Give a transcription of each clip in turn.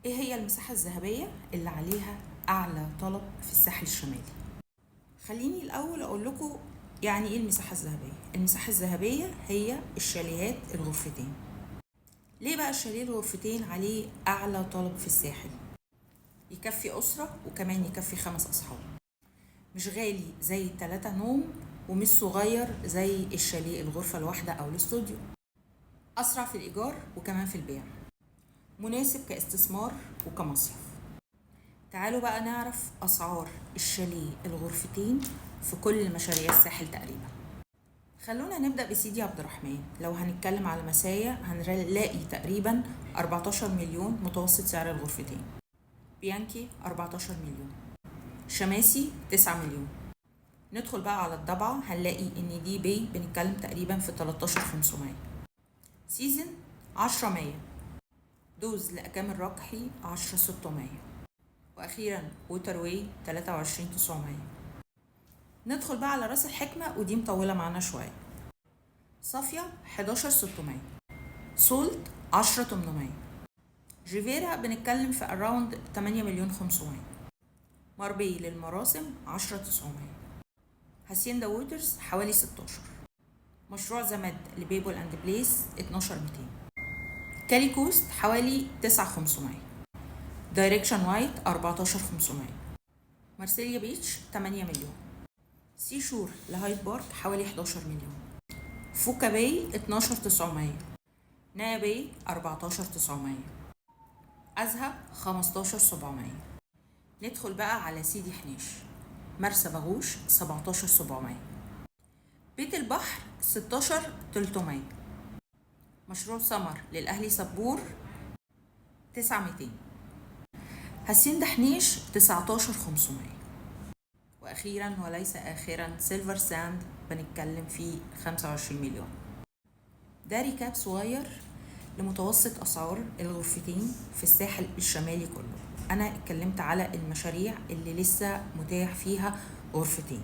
ايه هي المساحة الذهبية اللي عليها اعلى طلب في الساحل الشمالي؟ خليني الاول اقول لكم يعني ايه المساحة الذهبية. المساحة الذهبية هي الشاليهات الغرفتين. ليه بقى الشاليه الغرفتين عليه اعلى طلب في الساحل؟ يكفي اسرة وكمان يكفي 5 اصحاب، مش غالي زي التلاتة نوم ومش صغير زي الشاليه الغرفة الواحدة او الاستوديو. اسرع في الايجار وكمان في البيع، مناسب كاستثمار وكمصيف. تعالوا بقى نعرف أسعار الشاليه الغرفتين في كل مشاريع الساحل تقريبا. خلونا نبدأ بسيدي عبد الرحمن. لو هنتكلم على مسايا هنلاقي تقريبا 14 مليون متوسط سعر الغرفتين. بيانكي 14 مليون، شماسي 9 مليون. ندخل بقى على الضبعة هنلاقي ان دي بي بنتكلم تقريبا في 13,500. سيزن 10,100. دوز لأكام الرقحي 10,600. واخيرا ووتر واي 23,900. ندخل بقى على راس الحكمة ودي مطولة معانا شوية. صافية 11,600. سولت 10,800. جيفيرا بنتكلم في اراوند 8,500,000. ماربي للمراسم 10,900. هاسيندا ووترز حوالي 16. مشروع زمد لبيبول اند بليس 12,200. كالي كوست حوالي 9,500. دايركشن وايت 14,500. مارسيليا بيتش 8 مليون. سي شور لهايد بارك حوالي 11 مليون. فوكا باي 12,900. نايا باي 14,900. أزهى 15,700. ندخل بقى على سيدي حنيش. مرسى باغوش 17,700. بيت البحر 16,300. مشروع سمر للأهلي صبور 9,200. هاسين دحنيش 19,500. واخيرا وليس اخرا سيلفر ساند بنتكلم فيه 25 مليون. ده ريكاب صغير لمتوسط اسعار الغرفتين في الساحل الشمالي كله. انا اتكلمت على المشاريع اللي لسه متاح فيها غرفتين.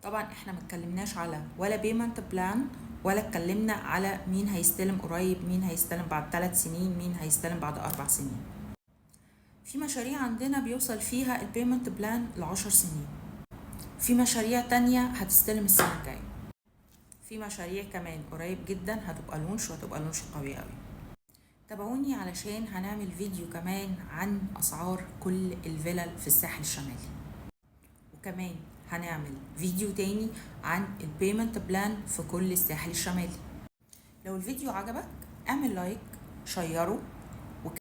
طبعا احنا ما اتكلمناش على ولا بيمنت بلان، ولا اتكلمنا على مين هيستلم قريب، مين هيستلم بعد 3 سنين، مين هيستلم بعد 4 سنين. في مشاريع عندنا بيوصل فيها البيمنت بلان ل10 سنين. في مشاريع تانية هتستلم السنة الجاية. في مشاريع كمان قريب جدا هتبقى لونش وهتبقى لونش قوي قوي. تابعوني علشان هنعمل فيديو كمان عن أسعار كل الفلل في الساحل الشمالي، وكمان هنعمل فيديو تاني عن البيمنت بلان في كل الساحل الشمالي. لو الفيديو عجبك اعمل لايك، شيره،